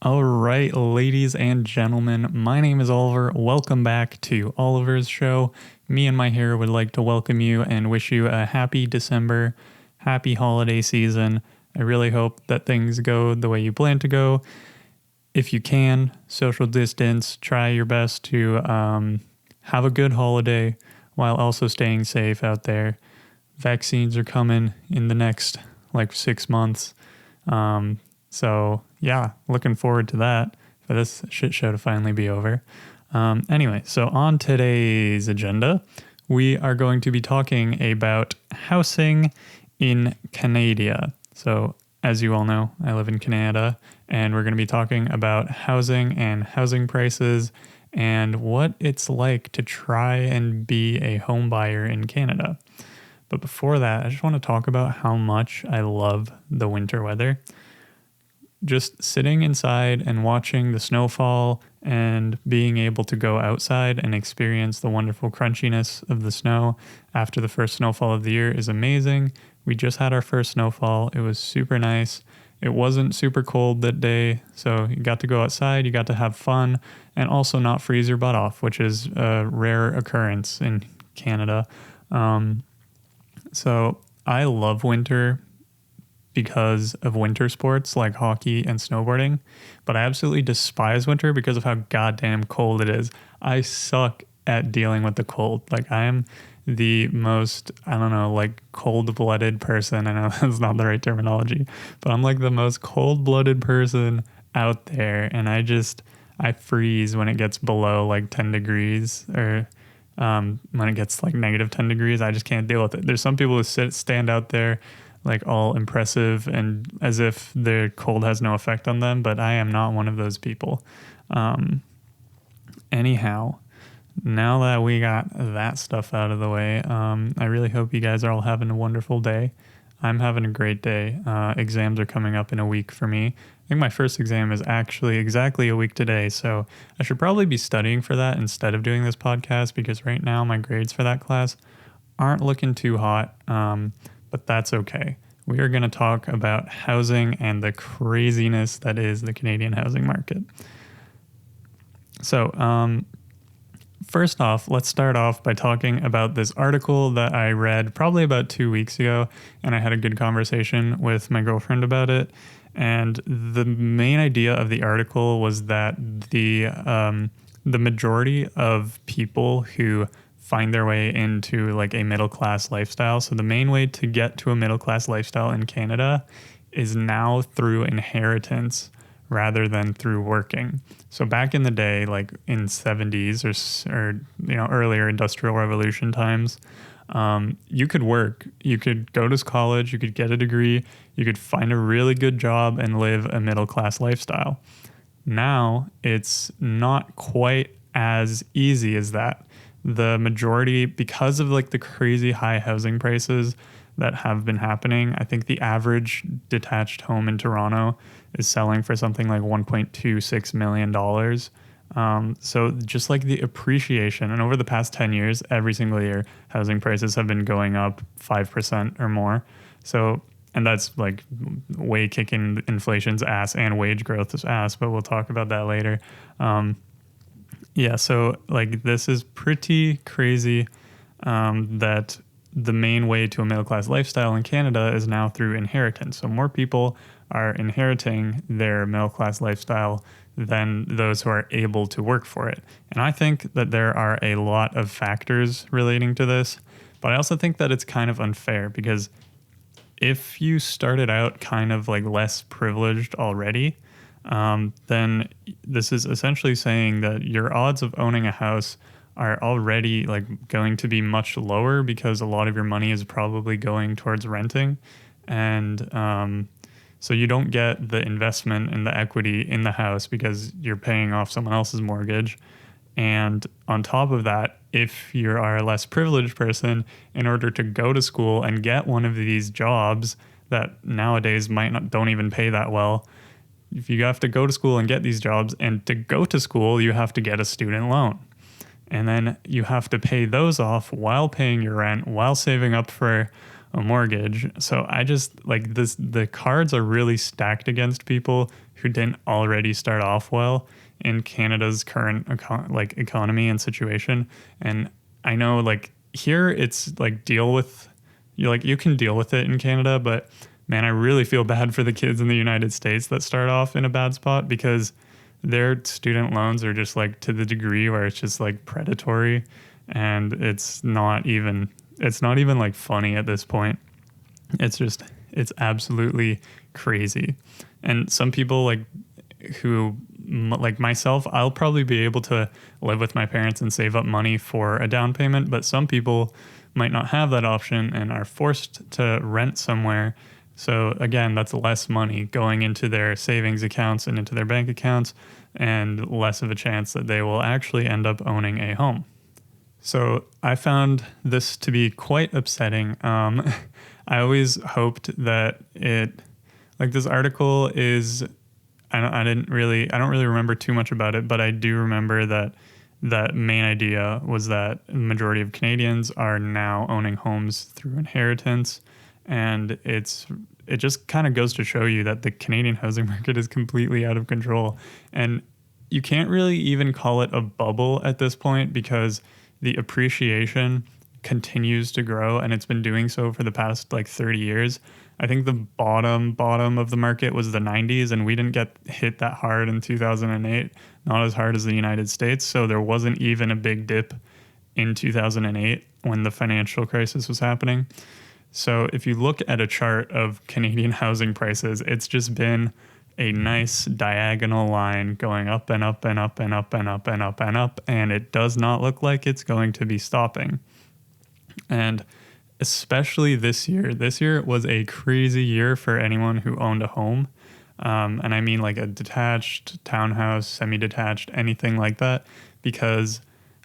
All right, ladies and gentlemen, my name is Oliver. Welcome back to Oliver's Show. Me and my hair would like to welcome you and wish you a happy December, happy holiday season. I really hope that things go the way you plan to go. If you can, social distance, try your best to have a good holiday while also staying safe out there. Vaccines are coming in the next 6 months. So yeah, looking forward to that, for this shit show to finally be over. Anyway, so on today's agenda, we are going to be talking about housing in Canada. So as you all know, I live in Canada, and we're going to be talking about housing and housing prices and what it's like to try and be a home buyer in Canada. But before that, I just want to talk about how much I love the winter weather. Just sitting inside and watching the snowfall and being able to go outside and experience the wonderful crunchiness of the snow after the first snowfall of the year is amazing. We just had our first snowfall. It was super nice. It wasn't super cold that day, so you got to go outside, you got to have fun, and also not freeze your butt off, which is a rare occurrence in Canada. So I love winter because of winter sports like hockey and snowboarding, but I absolutely despise winter because of how goddamn cold it is. I suck at dealing with the cold. I am the most, cold-blooded person. I know that's not the right terminology, but I'm the most cold-blooded person out there, and I freeze when it gets below 10 degrees, or when it gets negative 10 degrees. I just can't deal with it. There's some people who stand out there all impressive and as if the cold has no effect on them, but I am not one of those people. Anyhow, now that we got that stuff out of the way, I really hope you guys are all having a wonderful day. I'm having a great day. Exams are coming up in a week for me. I think my first exam is actually exactly a week today, so I should probably be studying for that instead of doing this podcast, because right now my grades for that class aren't looking too hot. But that's okay. We are going to talk about housing and the craziness that is the Canadian housing market. So, first off, let's start off by talking about this article that I read probably about 2 weeks ago, and I had a good conversation with my girlfriend about it. And the main idea of the article was that the majority of people who find their way into a middle-class lifestyle. So the main way to get to a middle-class lifestyle in Canada is now through inheritance rather than through working. So back in the day, in 70s or earlier industrial revolution times, you could work, you could go to college, you could get a degree, you could find a really good job and live a middle-class lifestyle. Now it's not quite as easy as that. The majority, because of the crazy high housing prices that have been happening, I think the average detached home in Toronto is selling for something like $1.26 million. So just the appreciation, and over the past 10 years, every single year, housing prices have been going up 5% or more. So, and that's way kicking inflation's ass and wage growth's ass, but we'll talk about that later. Yeah, so this is pretty crazy that the main way to a middle-class lifestyle in Canada is now through inheritance. So more people are inheriting their middle-class lifestyle than those who are able to work for it. And I think that there are a lot of factors relating to this, but I also think that it's kind of unfair, because if you started out kind of less privileged already, then this is essentially saying that your odds of owning a house are already going to be much lower, because a lot of your money is probably going towards renting. And so you don't get the investment and the equity in the house because you're paying off someone else's mortgage. And on top of that, if you are a less privileged person, in order to go to school and get one of these jobs that nowadays don't even pay that well, if you have to go to school and get these jobs, and to go to school, you have to get a student loan. And then you have to pay those off while paying your rent, while saving up for a mortgage. So I just like this, the cards are really stacked against people who didn't already start off well in Canada's current economy and situation. And I know like here it's like you can deal with it in Canada, but man, I really feel bad for the kids in the United States that start off in a bad spot because their student loans are just like to the degree where it's just like predatory, and it's not even like funny at this point. It's absolutely crazy. And some people like myself, I'll probably be able to live with my parents and save up money for a down payment, but some people might not have that option and are forced to rent somewhere. So again, that's less money going into their savings accounts and into their bank accounts, and less of a chance that they will actually end up owning a home. So I found this to be quite upsetting. I always hoped that this article is, I don't really remember too much about it, but I do remember that main idea was that the majority of Canadians are now owning homes through inheritance. And it just kind of goes to show you that the Canadian housing market is completely out of control. And you can't really even call it a bubble at this point because the appreciation continues to grow, and it's been doing so for the past like 30 years. I think the bottom of the market was the 90s, and we didn't get hit that hard in 2008, not as hard as the United States. So there wasn't even a big dip in 2008 when the financial crisis was happening. So if you look at a chart of Canadian housing prices, it's just been a nice diagonal line going up and up and up and up and up and up and up, and it does not look like it's going to be stopping. And especially this year was a crazy year for anyone who owned a home. And I mean like a detached townhouse, semi-detached, anything like that, because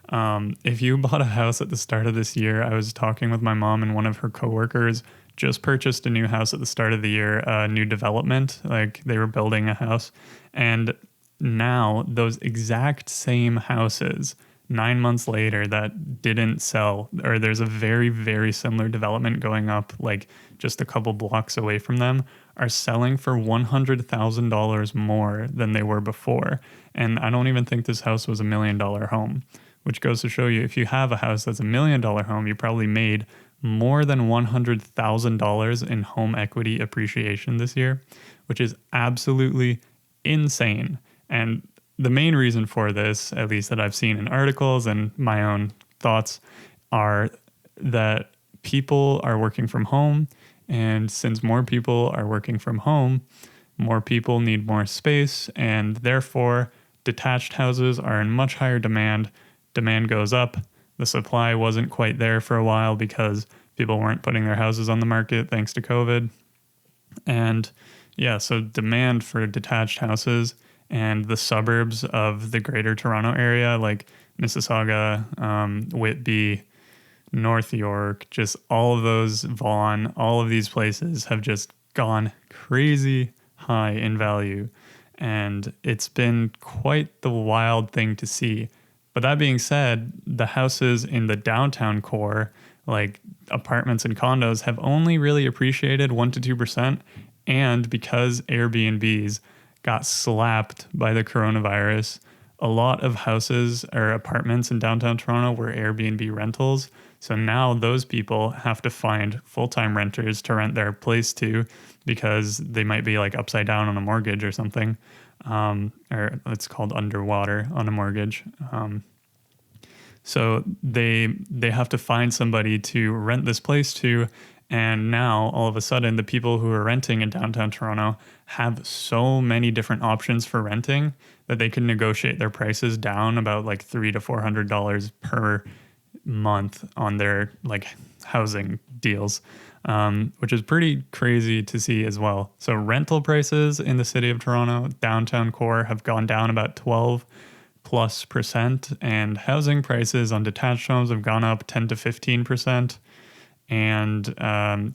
if you bought a house at the start of this year, I was talking with my mom, and one of her coworkers just purchased a new house at the start of the year, a new development, like they were building a house. And now those exact same houses, 9 months later, that didn't sell, or there's a very, very similar development going up like just a couple blocks away from them, are selling for $100,000 more than they were before. And I don't even think this house was $1 million home, which goes to show you, if you have a house that's $1 million home, you probably made more than $100,000 in home equity appreciation this year, which is absolutely insane. And the main reason for this, at least that I've seen in articles and my own thoughts, are that people are working from home. And since more people are working from home, more people need more space, and therefore detached houses are in much higher demand. Demand goes up. The supply wasn't quite there for a while because people weren't putting their houses on the market thanks to COVID. And yeah, so demand for detached houses and the suburbs of the greater Toronto area, like Mississauga, Whitby, North York, just all of those, Vaughan, all of these places have just gone crazy high in value. And it's been quite the wild thing to see. But that being said, the houses in the downtown core, like apartments and condos, have only really appreciated 1% to 2%. And because Airbnbs got slapped by the coronavirus, a lot of houses or apartments in downtown Toronto were Airbnb rentals. So now those people have to find full-time renters to rent their place to, because they might be like upside down on a mortgage or something. Or it's called underwater on a mortgage. So they have to find somebody to rent this place to. And now all of a sudden, the people who are renting in downtown Toronto have so many different options for renting that they can negotiate their prices down about like $300 to $400 per month on their like housing deals, which is pretty crazy to see as well. So rental prices in the city of Toronto, downtown core, have gone down about 12+%, and housing prices on detached homes have gone up 10 to 15%. and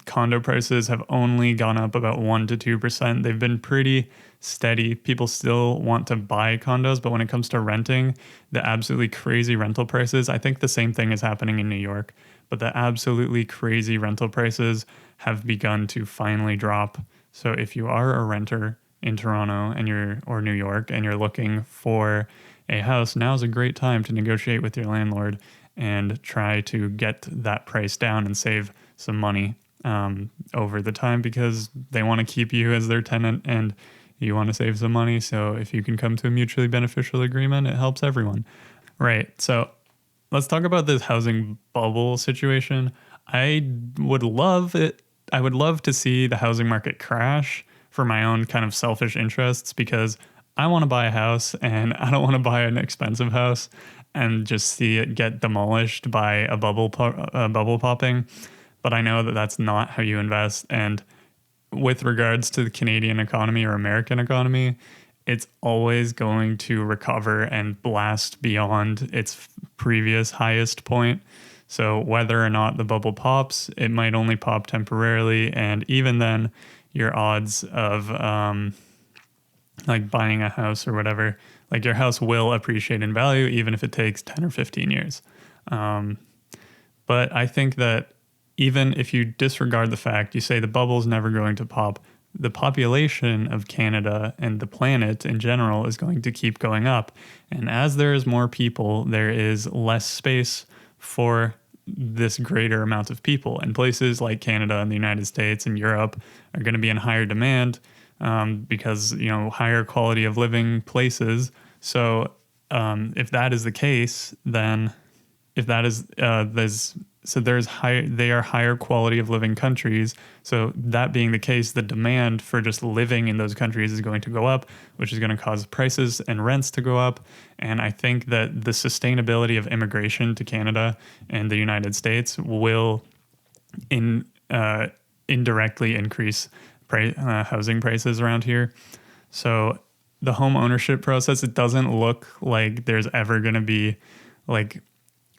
condo prices have only gone up about 1 to 2%. They've been pretty steady. People still want to buy condos, but when it comes to renting, the absolutely crazy rental prices, I think the same thing is happening in New York, but the absolutely crazy rental prices have begun to finally drop. So if you are a renter in Toronto or New York and you're looking for a house, now's a great time to negotiate with your landlord and try to get that price down and save some money over the time, because they want to keep you as their tenant and you want to save some money. So if you can come to a mutually beneficial agreement, it helps everyone. Right. So let's talk about this housing bubble situation. I would love it. I would love to see the housing market crash for my own kind of selfish interests, because I want to buy a house and I don't want to buy an expensive house and just see it get demolished by a bubble popping. But I know that that's not how you invest. And with regards to the Canadian economy or American economy, it's always going to recover and blast beyond its previous highest point. So whether or not the bubble pops, it might only pop temporarily. And even then, your odds of like buying a house or whatever, like your house will appreciate in value, even if it takes 10 or 15 years. But I think that even if you disregard the fact, you say the bubble's never going to pop, the population of Canada and the planet in general is going to keep going up. And as there is more people, there is less space for this greater amount of people. And places like Canada and the United States and Europe are going to be in higher demand because, higher quality of living places. So if that is the case, then if that is, they are higher quality of living countries. So that being the case, the demand for just living in those countries is going to go up, which is going to cause prices and rents to go up. And I think that the sustainability of immigration to Canada and the United States will indirectly increase housing prices around here. So the home ownership process, it doesn't look like there's ever going to be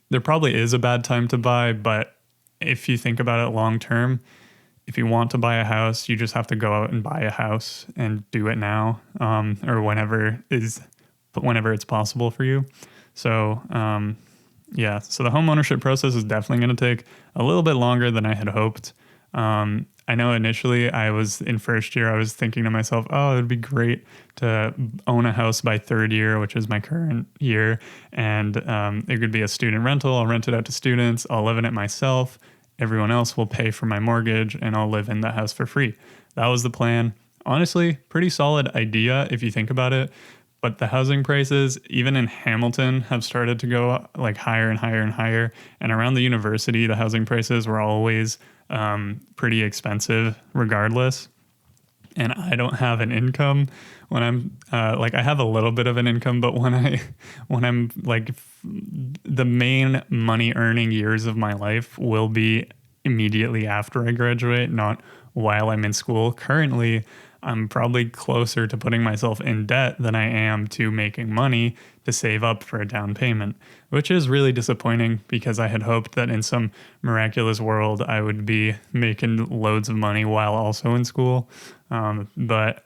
there probably is a bad time to buy, but if you think about it long term, if you want to buy a house, you just have to go out and buy a house and do it now, or whenever it's possible for you. So so the home ownership process is definitely going to take a little bit longer than I had hoped. I know initially in first year, I was thinking to myself, oh, it'd be great to own a house by third year, which is my current year. And it could be a student rental. I'll rent it out to students. I'll live in it myself. Everyone else will pay for my mortgage and I'll live in that house for free. That was the plan. Honestly, pretty solid idea if you think about it. But the housing prices, even in Hamilton, have started to go higher and higher and higher. And around the university, the housing prices were always pretty expensive regardless. And I don't have an income when I'm I have a little bit of an income, but when I'm the main money earning years of my life will be immediately after I graduate, not while I'm in school. Currently, I'm probably closer to putting myself in debt than I am to making money to save up for a down payment, which is really disappointing because I had hoped that in some miraculous world I would be making loads of money while also in school. But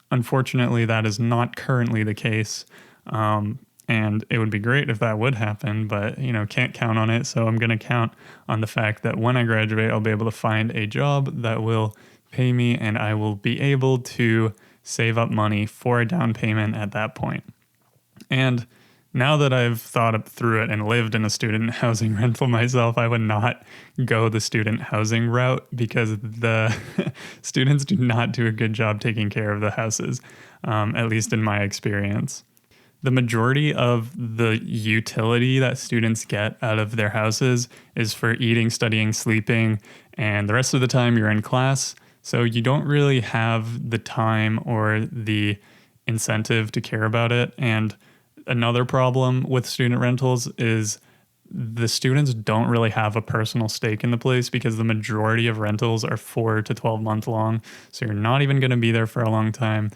unfortunately, that is not currently the case. And it would be great if that would happen, but can't count on it. So I'm going to count on the fact that when I graduate, I'll be able to find a job that will pay me and I will be able to save up money for a down payment at that point. And now that I've thought through it and lived in a student housing rental myself, I would not go the student housing route because the students do not do a good job taking care of the houses, at least in my experience. The majority of the utility that students get out of their houses is for eating, studying, sleeping, and the rest of the time you're in class. So you don't really have the time or the incentive to care about it. And another problem with student rentals is the students don't really have a personal stake in the place because the majority of rentals are 4 to 12 months long. So you're not even going to be there for a long time.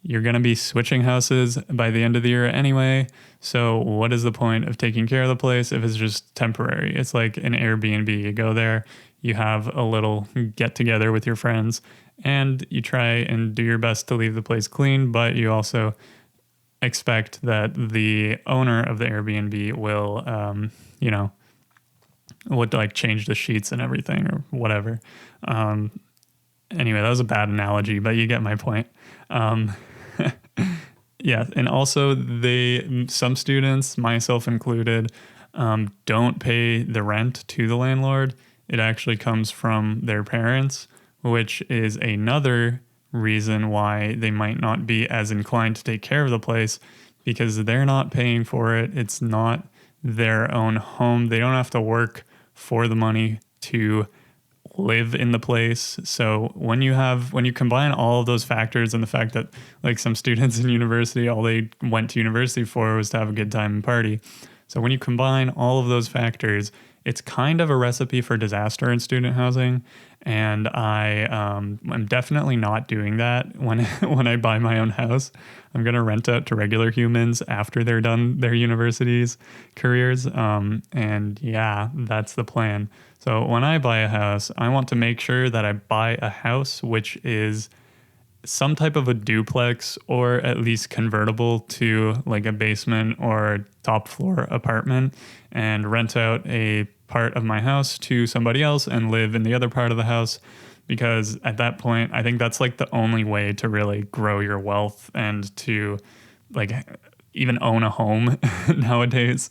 You're going to be switching houses by the end of the year anyway. So what is the point of taking care of the place if it's just temporary? It's like an Airbnb. You go there, you have a little get together with your friends and you try and do your best to leave the place clean, but you also expect that the owner of the Airbnb will, would like change the sheets and everything or whatever. Anyway, that was a bad analogy, but you get my point. Yeah, and also some students, myself included, don't pay the rent to the landlord. It actually comes from their parents, which is another reason why they might not be as inclined to take care of the place, because they're not paying for it. It's not their own home. They don't have to work for the money to live in the place. So when you combine all of those factors and the fact that like some students in university, all they went to university for was to have a good time and party. So when you combine all of those factors, it's kind of a recipe for disaster in student housing. And I'm definitely not doing that when when I buy my own house. I'm going to rent out to regular humans after they're done their university's careers. And yeah, that's the plan. So when I buy a house, I want to make sure that I buy a house which is some type of a duplex or at least convertible to like a basement or top floor apartment, and rent out a part of my house to somebody else and live in the other part of the house. Because at that point, I think that's like the only way to really grow your wealth and to like even own a home nowadays.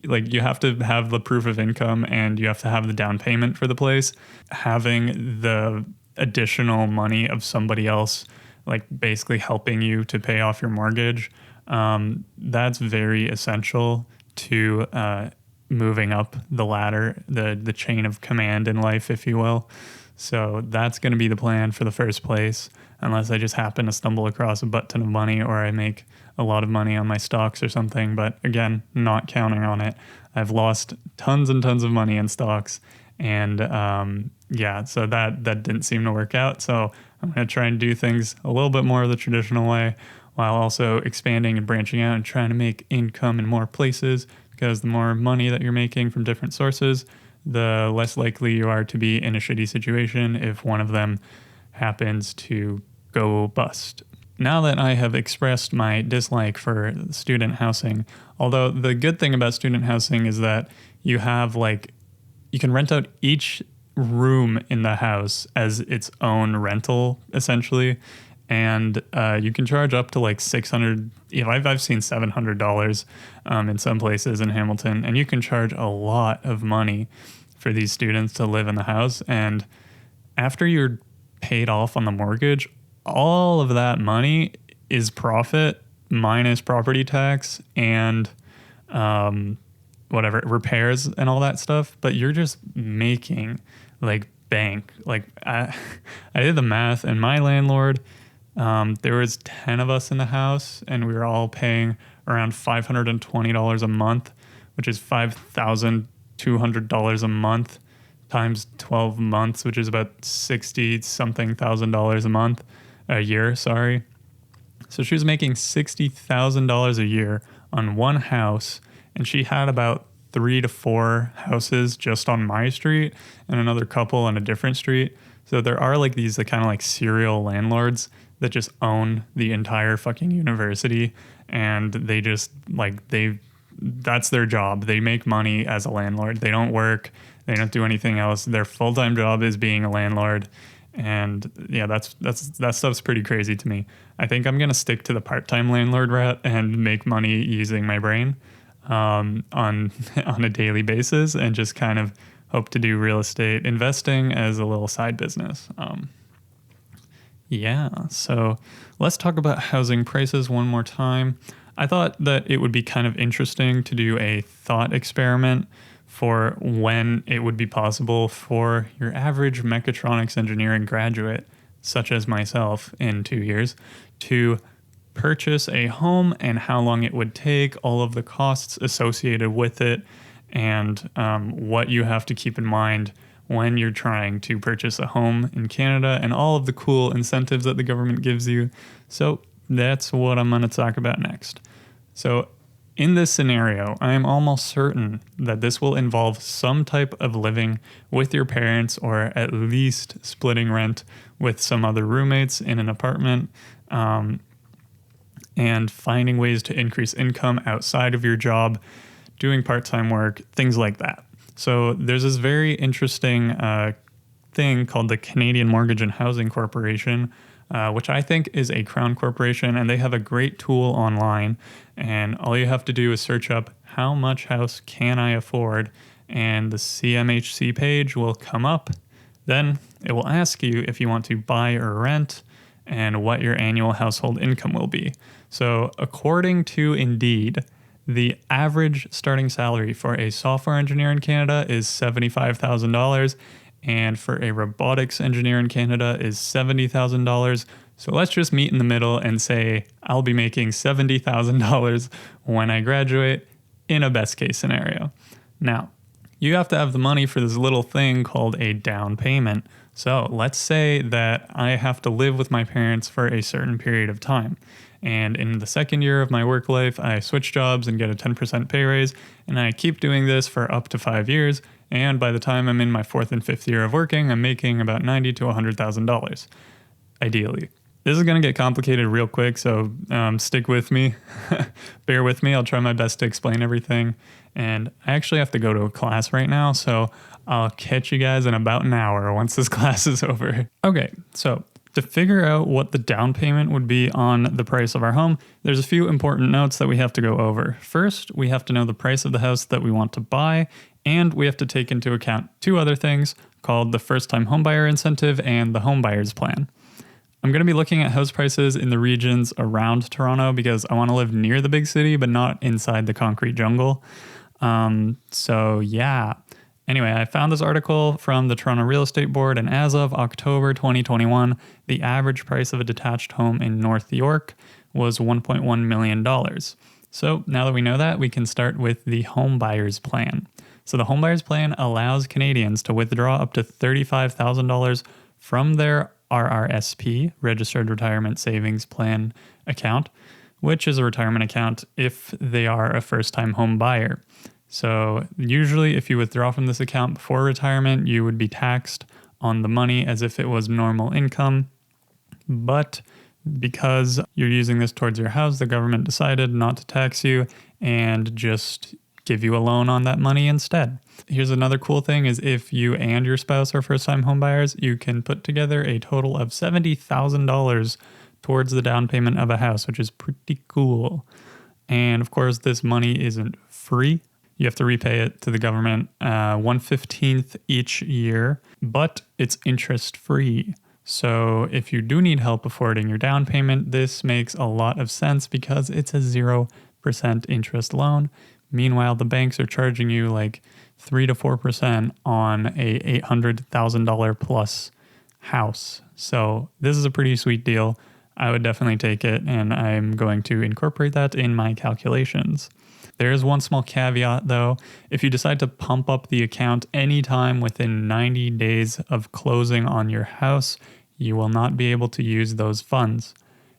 Like you have to have the proof of income and you have to have the down payment for the place. Having the additional money of somebody else, like basically helping you to pay off your mortgage, that's very essential to moving up the ladder, the chain of command in life, if you will. So that's going to be the plan for the first place, unless I just happen to stumble across a butt ton of money or I make a lot of money on my stocks or something. But again, not counting on it. I've lost tons and tons of money in stocks. And so that didn't seem to work out. So I'm going to try and do things a little bit more the traditional way, while also expanding and branching out and trying to make income in more places, because the more money that you're making from different sources, the less likely you are to be in a shitty situation if one of them happens to go bust. Now that I have expressed my dislike for student housing, although the good thing about student housing is that you can rent out each room in the house as its own rental, essentially. And you can charge up to like $600. I've seen $700 in some places in Hamilton, and you can charge a lot of money for these students to live in the house. And after you're paid off on the mortgage, all of that money is profit minus property tax and repairs and all that stuff. But you're just making like bank. Like I did the math, and my landlord, there was 10 of us in the house, and we were all paying around $520 a month, which is $5,200 a month times 12 months, which is about $60-something thousand a year. Sorry. So she was making $60,000 a year on one house, and she had about 3 to 4 houses just on my street and another couple on a different street. So there are like these kind of like serial landlords that just own the entire fucking university, and they just that's their job. They make money as a landlord. They don't work. They don't do anything else. Their full-time job is being a landlord. And yeah, that stuff's pretty crazy to me. I think I'm going to stick to the part-time landlord route and make money using my brain on a daily basis, and just kind of hope to do real estate investing as a little side business. So let's talk about housing prices one more time. I thought that it would be kind of interesting to do a thought experiment for when it would be possible for your average mechatronics engineering graduate, such as myself in 2 years, to purchase a home, and how long it would take, all of the costs associated with it, and what you have to keep in mind when you're trying to purchase a home in Canada, and all of the cool incentives that the government gives you. So that's what I'm going to talk about next. So In this scenario, I am almost certain that this will involve some type of living with your parents, or at least splitting rent with some other roommates in an apartment, and finding ways to increase income outside of your job, doing part-time work, things like that. So there's this very interesting thing called the Canadian Mortgage and Housing Corporation, which I think is a crown corporation, and they have a great tool online. And all you have to do is search up how much house can I afford, and the CMHC page will come up. Then it will ask you if you want to buy or rent and what your annual household income will be. So according to Indeed, the average starting salary for a software engineer in Canada is $75,000, and for a robotics engineer in Canada is $70,000. So let's just meet in the middle and say I'll be making $70,000 when I graduate in a best case scenario. Now, you have to have the money for this little thing called a down payment. So let's say that I have to live with my parents for a certain period of time. And in the second year of my work life, I switch jobs and get a 10% pay raise. And I keep doing this for up to 5 years. And by the time I'm in my 4th and 5th year of working, I'm making about $90,000 to $100,000, ideally. This is going to get complicated real quick, so stick with me. Bear with me. I'll try my best to explain everything. And I actually have to go to a class right now, so I'll catch you guys in about an hour once this class is over. Okay, so to figure out what the down payment would be on the price of our home, there's a few important notes that we have to go over. First, we have to know the price of the house that we want to buy, and we have to take into account two other things called the first-time homebuyer incentive and the homebuyer's plan. I'm going to be looking at house prices in the regions around Toronto because I want to live near the big city, but not inside the concrete jungle. So yeah. Anyway, I found this article from the Toronto Real Estate Board, and as of October 2021, the average price of a detached home in North York was $1.1 million. So now that we know that, we can start with the home buyer's plan. So the home buyer's plan allows Canadians to withdraw up to $35,000 from their Rrsp, Registered Retirement Savings Plan account, which is a retirement account if they are a first-time home buyer. So usually if you withdraw from this account before retirement, you would be taxed on the money as if it was normal income. But because you're using this towards your house, the government decided not to tax you and just give you a loan on that money instead. Here's another cool thing is if you and your spouse are first-time home buyers, you can put together a total of $70,000 towards the down payment of a house, which is pretty cool. And of course, this money isn't free. You have to repay it to the government 1/15 each year, but it's interest-free. So if you do need help affording your down payment, this makes a lot of sense because it's a 0% interest loan. Meanwhile, the banks are charging you like 3 to 4% on a $800,000 plus house. So this is a pretty sweet deal. I would definitely take it, and I'm going to incorporate that in my calculations. There's one small caveat though. If you decide to pump up the account anytime within 90 days of closing on your house, you will not be able to use those funds.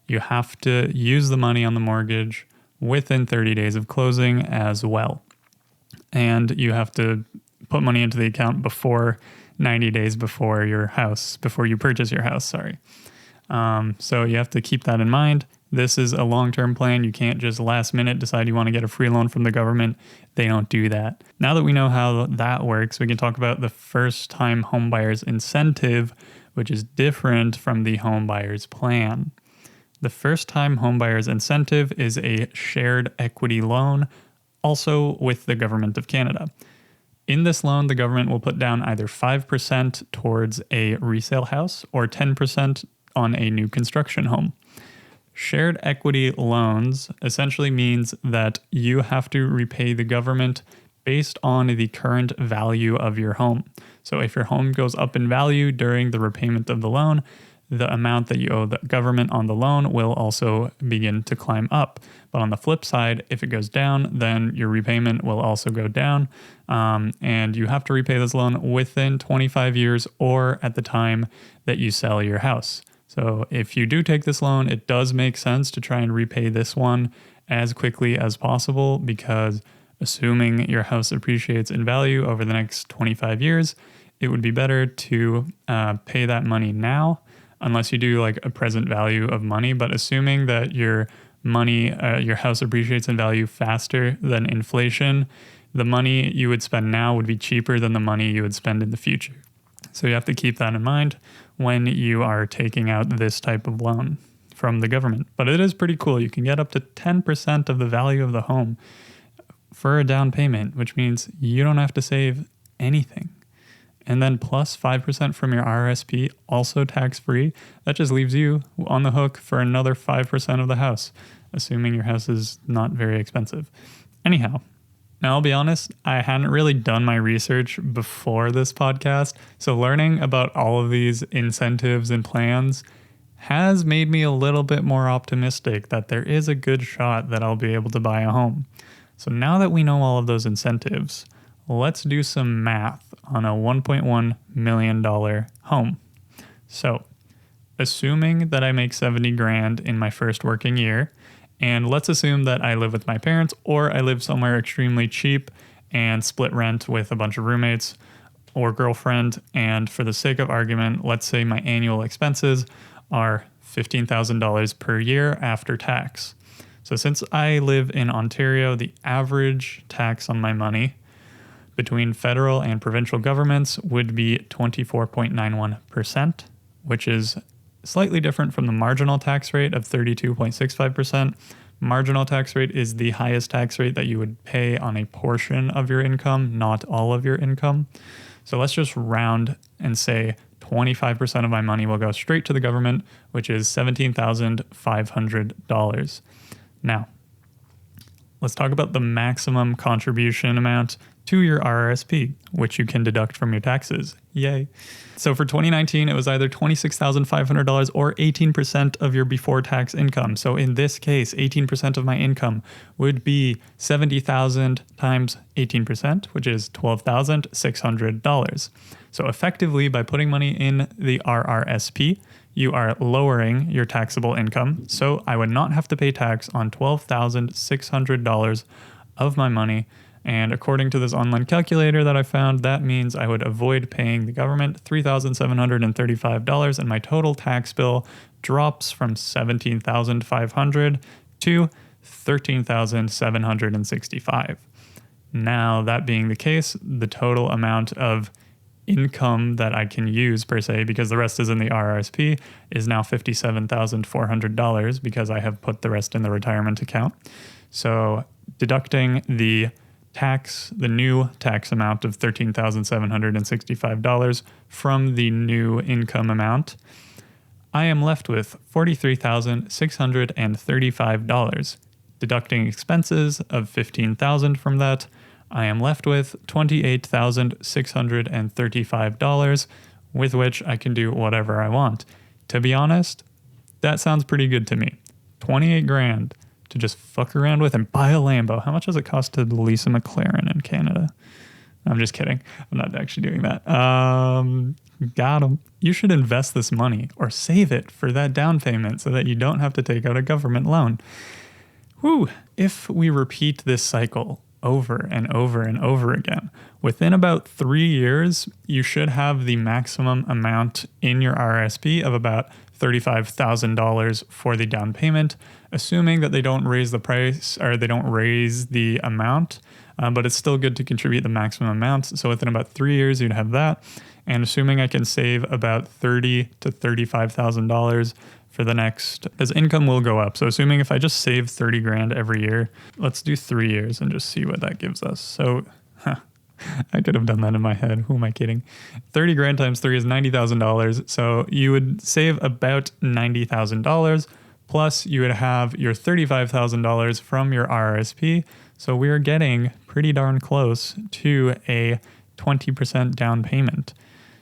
You have to use the money on the mortgage within 30 days of closing as well. And you have to put money into the account before 90 days before you purchase your house, So you have to keep that in mind. This is a long-term plan. You can't just last minute decide you want to get a free loan from the government. They don't do that. Now that we know how that works, we can talk about the first-time homebuyer's incentive, which is different from the homebuyer's plan. The first-time homebuyer's incentive is a shared equity loan, also with the Government of Canada. In this loan, the government will put down either 5% towards a resale house or 10% on a new construction home. Shared equity loans essentially means that you have to repay the government based on the current value of your home. So if your home goes up in value during the repayment of the loan, the amount that you owe the government on the loan will also begin to climb up. But on the flip side, if it goes down, then your repayment will also go down. And you have to repay this loan within 25 years or at the time that you sell your house. So if you do take this loan, it does make sense to try and repay this one as quickly as possible, because assuming your house appreciates in value over the next 25 years, it would be better to pay that money now, unless you do like a present value of money. But assuming that your house appreciates in value faster than inflation, the money you would spend now would be cheaper than the money you would spend in the future. So you have to keep that in mind when you are taking out this type of loan from the government. But it is pretty cool. You can get up to 10% of the value of the home for a down payment, which means you don't have to save anything. And then plus 5% from your Rrsp, also tax-free. That just leaves you on the hook for another 5% of the house, assuming your house is not very expensive. Anyhow, now I'll be honest, I hadn't really done my research before this podcast, so learning about all of these incentives and plans has made me a little bit more optimistic that there is a good shot that I'll be able to buy a home. So now that we know all of those incentives, let's do some math on a $1.1 million home. So assuming that I make 70 grand in my first working year, and let's assume that I live with my parents or I live somewhere extremely cheap and split rent with a bunch of roommates or girlfriend. And for the sake of argument, let's say my annual expenses are $15,000 per year after tax. So since I live in Ontario, the average tax on my money between federal and provincial governments would be 24.91%, which is slightly different from the marginal tax rate of 32.65%. Marginal tax rate is the highest tax rate that you would pay on a portion of your income, not all of your income. So let's just round and say 25% of my money will go straight to the government, which is $17,500. Now, let's talk about the maximum contribution amount to your Rrsp, which you can deduct from your taxes. Yay. So for 2019, it was either $26,500 or 18% of your before tax income. So in this case, 18% of my income would be $70,000 times 18%, which is $12,600. So effectively, by putting money in the Rrsp, you are lowering your taxable income. So I would not have to pay tax on $12,600 of my money. And according to this online calculator that I found, that means I would avoid paying the government $3,735, and my total tax bill drops from $17,500 to $13,765. Now, that being the case, the total amount of income that I can use per se, because the rest is in the Rrsp, is now $57,400 because I have put the rest in the retirement account. So deducting the new tax amount of $13,765 from the new income amount, I am left with $43,635. Deducting expenses of $15,000 from that, I am left with $28,635, with which I can do whatever I want. To be honest, that sounds pretty good to me. 28 grand to just fuck around with and buy a Lambo. How much does it cost to lease a Mclaren in Canada? I'm just kidding. I'm not actually doing that. Got 'em. You should invest this money or save it for that down payment so that you don't have to take out a government loan. Whew. If we repeat this cycle over and over and over again, within about 3 years, you should have the maximum amount in your Rrsp of about $35,000 for the down payment, assuming that they don't raise the price or they don't raise the amount, but it's still good to contribute the maximum amount. So within about 3 years, you'd have that. And assuming I can save about $30,000 to $35,000 for the next, as income will go up. So assuming if I just save 30 grand every year, let's do 3 years and just see what that gives us. So I could have done that in my head. Who am I kidding? 30 grand times 3 is $90,000. So you would save about $90,000, plus you would have your $35,000 from your Rrsp. So we're getting pretty darn close to a 20% down payment.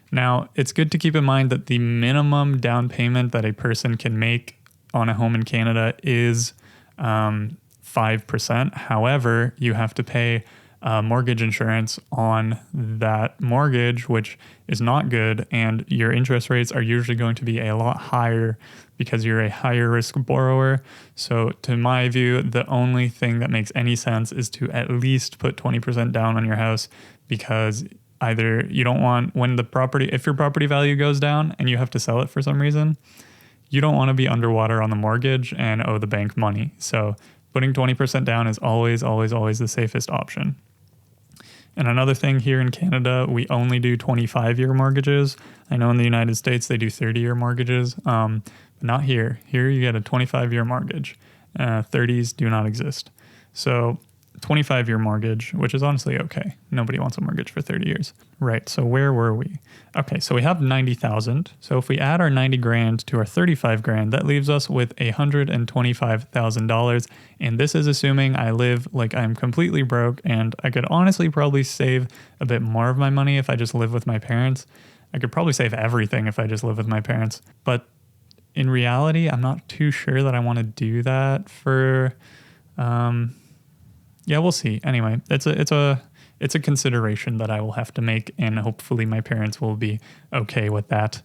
Now, it's good to keep in mind that the minimum down payment that a person can make on a home in Canada is 5%. However, you have to pay mortgage insurance on that mortgage, which is not good. And your interest rates are usually going to be a lot higher because you're a higher risk borrower. So to my view, the only thing that makes any sense is to at least put 20% down on your house, because either you don't want, if your property value goes down and you have to sell it for some reason, you don't want to be underwater on the mortgage and owe the bank money. So putting 20% down is always, always, always the safest option. And another thing, here in Canada, we only do 25-year mortgages. I know in the United States they do 30-year mortgages, but not here. Here you get a 25-year mortgage. 30s do not exist. So 25-year mortgage, which is honestly okay. Nobody wants a mortgage for 30 years. Right, so where were we? Okay, so we have 90,000. So if we add our 90 grand to our 35 grand, that leaves us with $125,000. And this is assuming I live like I'm completely broke, and I could honestly probably save a bit more of my money if I just live with my parents. I could probably save everything if I just live with my parents. But in reality, I'm not too sure that I want to do that for... Yeah, we'll see. Anyway, it's a consideration that I will have to make, and hopefully my parents will be okay with that.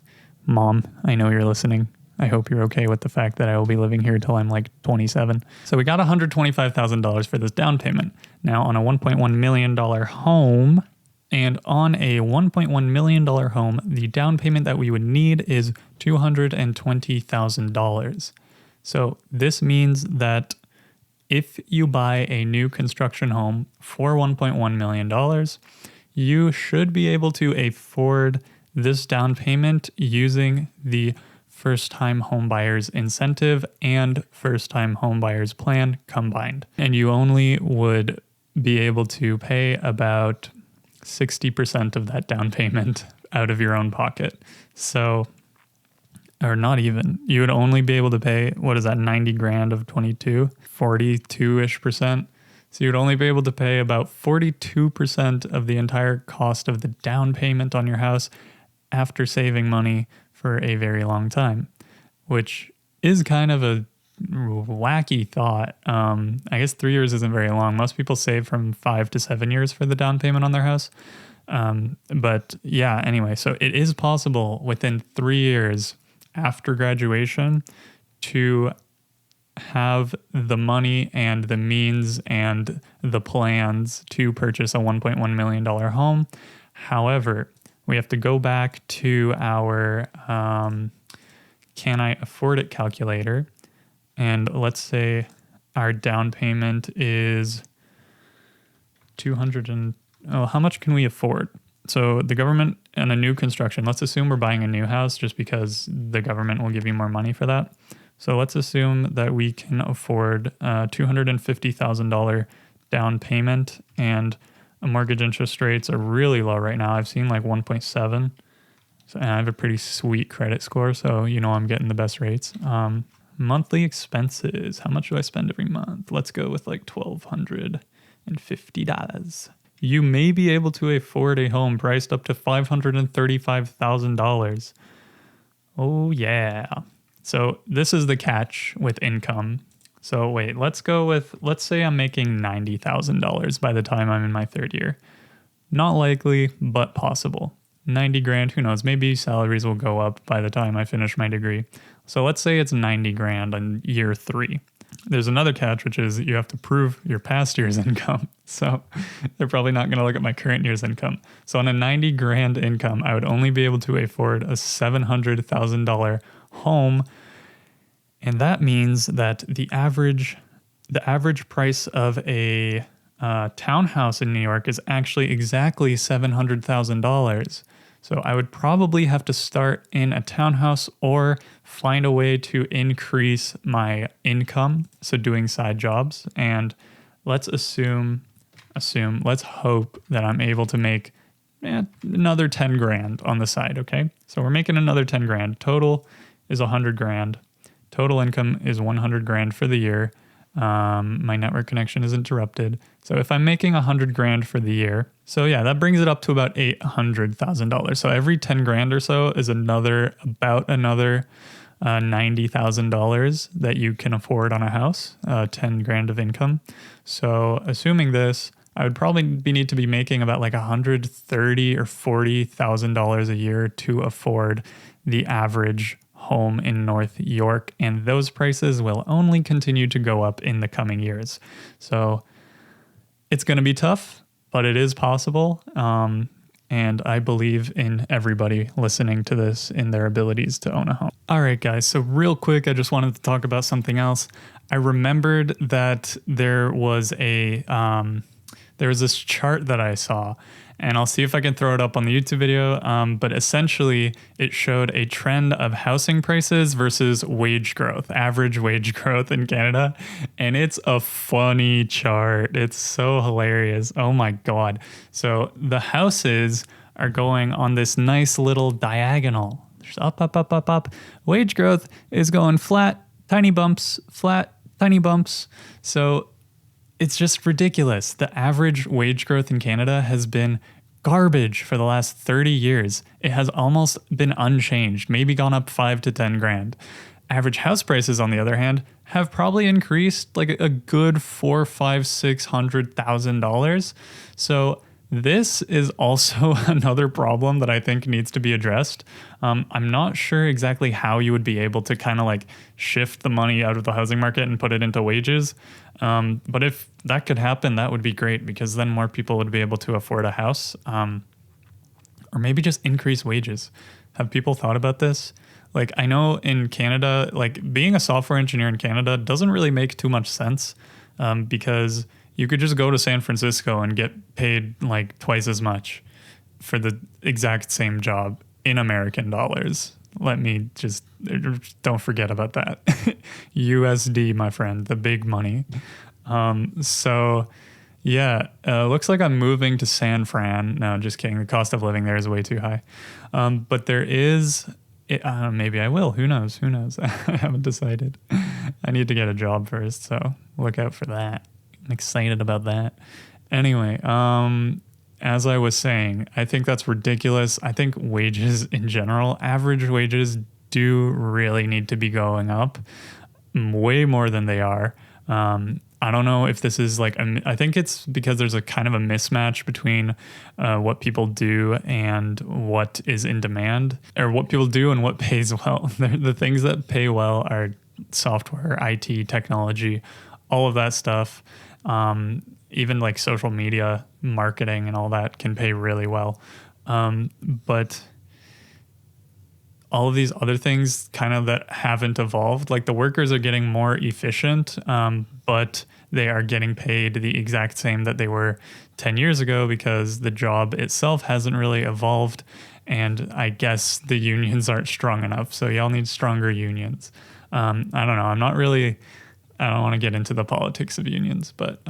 Mom, I know you're listening. I hope you're okay with the fact that I will be living here till I'm like 27. So we got $125,000 for this down payment. Now on a $1.1 million home, and on a $1.1 million home, the down payment that we would need is $220,000. So this means that if you buy a new construction home for $1.1 million, you should be able to afford this down payment using the first-time homebuyers incentive and first-time homebuyers plan combined. And you only would be able to pay about 60% of that down payment out of your own pocket. So, or not even, you would only be able to pay, what is that, 90 grand of 22, 42-ish%. So you'd only be able to pay about 42% of the entire cost of the down payment on your house after saving money for a very long time, which is kind of a wacky thought. I guess 3 years isn't very long. Most people save from 5 to 7 years for the down payment on their house. But yeah, anyway, so it is possible within 3 years after graduation to have the money and the means and the plans to purchase a $1.1 million home. However, we have to go back to our can I afford it calculator. And let's say our down payment is how much can we afford? So the government and a new construction, let's assume we're buying a new house just because the government will give you more money for that. So let's assume that we can afford $250,000 down payment, and mortgage interest rates are really low right now. I've seen like 1.7. So, and I have a pretty sweet credit score, so you know I'm getting the best rates. Monthly expenses, how much do I spend every month? Let's go with like $1,250. You may be able to afford a home priced up to $535,000. Oh yeah. So this is the catch with income. So wait, let's say I'm making $90,000 by the time I'm in my third year. Not likely, but possible. 90 grand, who knows? Maybe salaries will go up by the time I finish my degree. So let's say it's 90 grand in year 3. There's another catch, which is you have to prove your past year's income. So they're probably not going to look at my current year's income. So on a 90 grand income, I would only be able to afford a $700,000 home. And that means that the average price of a townhouse in New York is actually exactly $700,000. So I would probably have to start in a townhouse or find a way to increase my income, so doing side jobs. And let's let's hope that I'm able to make another 10 grand on the side, okay? So we're making another 10 grand. Total is 100 grand. Total income is 100 grand for the year. My network connection is interrupted. So if I'm making 100 grand for the year, so yeah, that brings it up to about $800,000. So every 10 grand or so is about another $90,000 that you can afford on a house, 10 grand of income. So assuming this, I would probably need to be making about like $130,000 or $40,000 a year to afford the average home in North York, and those prices will only continue to go up in the coming years. So it's going to be tough, but it is possible. And I believe in everybody listening to this in their abilities to own a home. All right, guys. So real quick, I just wanted to talk about something else. I remembered that there was this chart that I saw, and I'll see if I can throw it up on the YouTube video. But essentially, it showed a trend of housing prices versus wage growth, average wage growth in Canada. And it's a funny chart. It's so hilarious. Oh my God. So the houses are going on this nice little diagonal. There's up, up, up, up, up. Wage growth is going flat, tiny bumps, flat, tiny bumps. So it's just ridiculous. The average wage growth in Canada has been garbage for the last 30 years. It has almost been unchanged, maybe gone up 5 to 10 grand. Average house prices, on the other hand, have probably increased like a good $400,000-$600,000. So this is also another problem that I think needs to be addressed. I'm not sure exactly how you would be able to kind of like shift the money out of the housing market and put it into wages. But if that could happen, that would be great, because then more people would be able to afford a house, or maybe just increase wages. Have people thought about this? Like, I know in Canada, like being a software engineer in Canada doesn't really make too much sense, because you could just go to San Francisco and get paid like twice as much for the exact same job in American dollars. Don't forget about that. USD, my friend, the big money. So yeah, looks like I'm moving to San Fran. No, just kidding. The cost of living there is way too high. But there is, maybe I will. Who knows? I haven't decided. I need to get a job first, so look out for that. I'm excited about that. Anyway, as I was saying, I think that's ridiculous. I think wages in general, average wages do really need to be going up way more than they are. I don't know if this is like, I think it's because there's a kind of a mismatch between what people do and what is in demand, or what people do and what pays well. The things that pay well are software, IT, technology, all of that stuff. Even like social media marketing and all that can pay really well. But all of these other things kind of that haven't evolved, like the workers are getting more efficient, but they are getting paid the exact same that they were 10 years ago, because the job itself hasn't really evolved. And I guess the unions aren't strong enough. So y'all need stronger unions. I don't know. I don't want to get into the politics of unions, but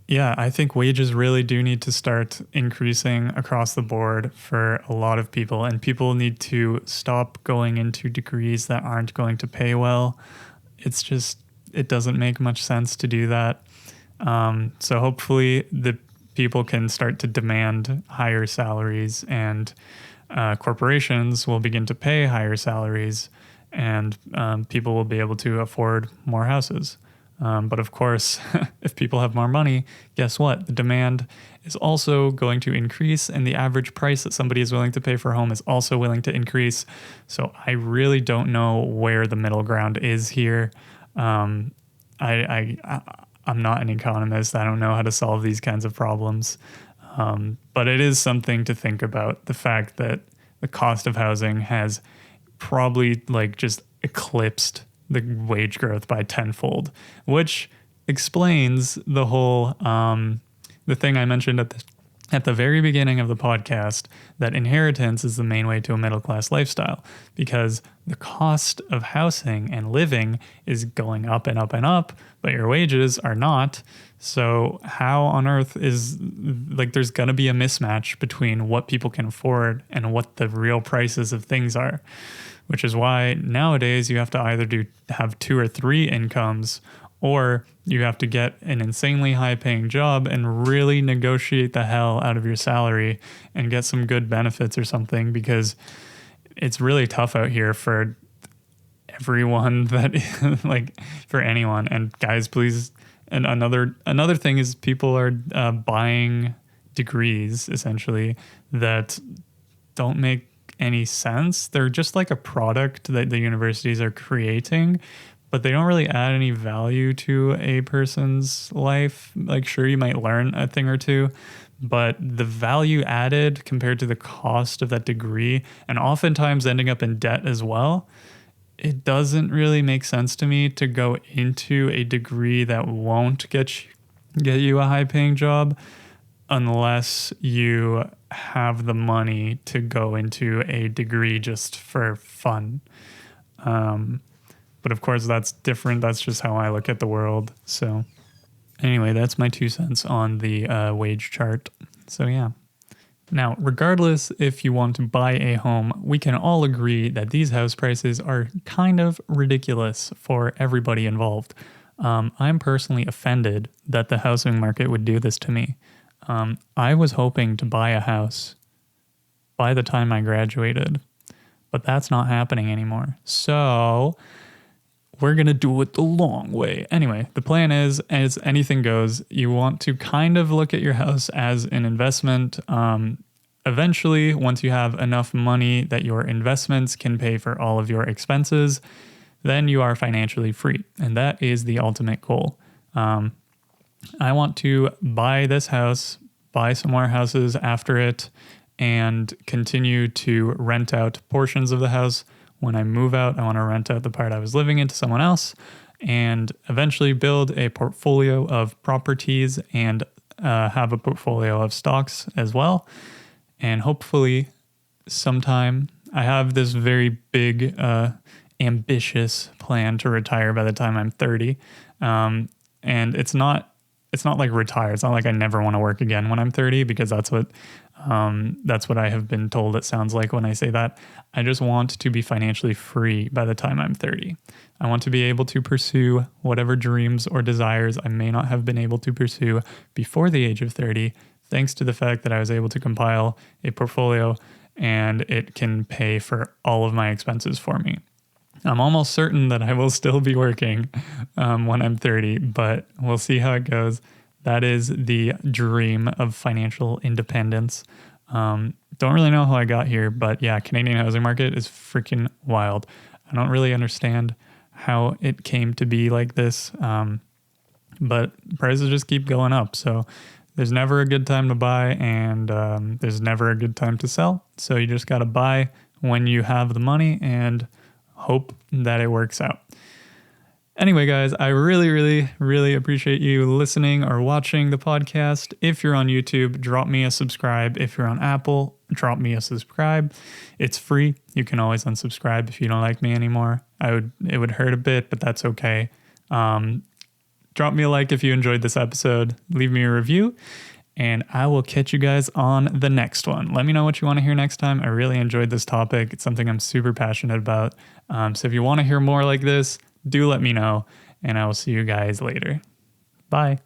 yeah, I think wages really do need to start increasing across the board for a lot of people, and people need to stop going into degrees that aren't going to pay well. It doesn't make much sense to do that. So hopefully the people can start to demand higher salaries, and corporations will begin to pay higher salaries, and people will be able to afford more houses. But of course, if people have more money, guess what? The demand is also going to increase, and the average price that somebody is willing to pay for a home is also willing to increase. So I really don't know where the middle ground is here. I'm not an economist. I don't know how to solve these kinds of problems. But it is something to think about, the fact that the cost of housing has probably like just eclipsed the wage growth by tenfold, which explains the whole, the thing I mentioned at the very beginning of the podcast, that inheritance is the main way to a middle-class lifestyle, because the cost of housing and living is going up and up and up, but your wages are not. So how on earth is, like, there's going to be a mismatch between what people can afford and what the real prices of things are, which is why nowadays you have to either have 2 or 3 incomes, or you have to get an insanely high paying job and really negotiate the hell out of your salary and get some good benefits or something, because it's really tough out here for everyone, that like for anyone. And guys, please, And another thing is people are buying degrees essentially that don't make any sense. They're just like a product that the universities are creating, but they don't really add any value to a person's life. Like, sure, you might learn a thing or two, but the value added compared to the cost of that degree, and oftentimes ending up in debt as well, it doesn't really make sense to me to go into a degree that won't get you a high paying job unless you have the money to go into a degree just for fun. But of course, that's different. That's just how I look at the world. So anyway, that's my 2 cents on the wage chart. So yeah. Now, regardless if you want to buy a home, we can all agree that these house prices are kind of ridiculous for everybody involved. I'm personally offended that the housing market would do this to me. I was hoping to buy a house by the time I graduated, but that's not happening anymore. So we're going to do it the long way. Anyway, the plan is, as anything goes, you want to kind of look at your house as an investment. Eventually, once you have enough money that your investments can pay for all of your expenses, then you are financially free. And that is the ultimate goal. I want to buy this house, buy some more houses after it, and continue to rent out portions of the house. When I move out, I want to rent out the part I was living in to someone else, and eventually build a portfolio of properties and have a portfolio of stocks as well. And hopefully sometime, I have this very big, ambitious plan to retire by the time I'm 30. And it's not like retire. It's not like I never want to work again when I'm 30, because that's what I have been told it sounds like when I say that. I just want to be financially free by the time I'm 30. I want to be able to pursue whatever dreams or desires I may not have been able to pursue before the age of 30, thanks to the fact that I was able to compile a portfolio and it can pay for all of my expenses for me. I'm almost certain that I will still be working when I'm 30, but we'll see how it goes. That is the dream of financial independence. Don't really know how I got here, but yeah, Canadian housing market is freaking wild. I don't really understand how it came to be like this, but prices just keep going up. So there's never a good time to buy, and there's never a good time to sell. So you just got to buy when you have the money and hope that it works out. Anyway, guys, I really, really, really appreciate you listening or watching the podcast. If you're on YouTube, drop me a subscribe. If you're on Apple, drop me a subscribe. It's free. You can always unsubscribe if you don't like me anymore. It would hurt a bit, but that's okay. Drop me a like if you enjoyed this episode. Leave me a review, and I will catch you guys on the next one. Let me know what you want to hear next time. I really enjoyed this topic. It's something I'm super passionate about. So if you want to hear more like this, do let me know, and I will see you guys later. Bye.